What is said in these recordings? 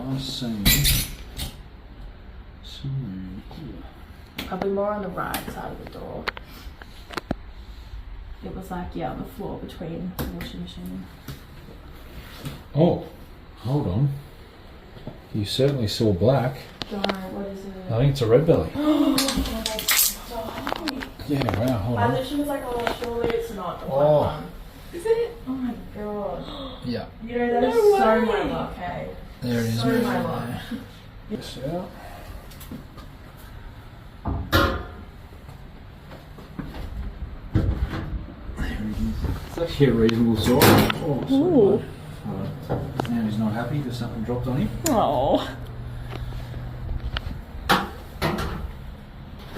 last seen somewhere here. I'll be more on the right side of the door. It was like, yeah, on the floor between the washing machine. Oh, hold on. You certainly saw black. Don't worry, what is it? I think it's a red belly. Oh, stop. Yeah, wow, hold I on. literally was like, oh, surely it's not the Oh. black one. Is it? Oh my god. Yeah, You know, that is No so way. my luck, hey? there it is. So right my there. luck. This out. It's actually a reasonable size. Oh, Ooh. sorry. Now he's not happy because something dropped on him. Oh.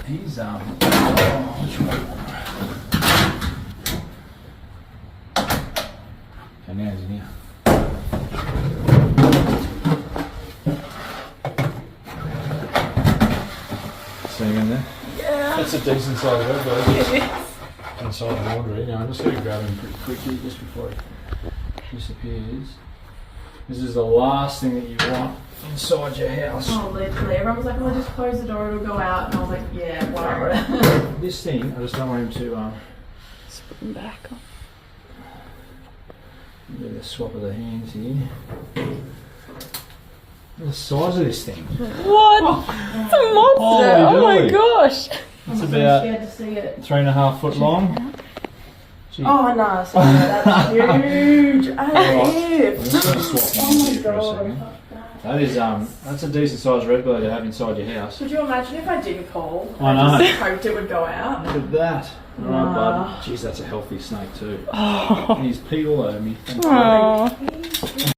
He's and now he's in here. See him in there? Yeah. That's a decent size red bird. It is. Inside the laundry. Now I'm just going to grab him pretty quickly just before he disappears. This is the last thing that you want inside your house. Oh, literally. Everyone was like, oh, just close the door, it'll go out. And I was like, yeah, whatever. This thing, I just don't want him to Let's put them back on. do the swap of the hands here. The size of this thing. What? It's a monster! Holy Oh my dooly. gosh! It's I'm about so scared to see it. 3.5 foot long. Gee. Oh, no, so that's huge. I'm If. just going to swap Oh hands my here for a god. second. That is that's a decent sized red bird to have inside your house. Could you imagine if I didn't call? I know. just hoped it would go out. Look at that. Alright, Nah. bud. Jeez, that's a healthy snake too. Oh. And he's peed all over me. Thank you. Oh.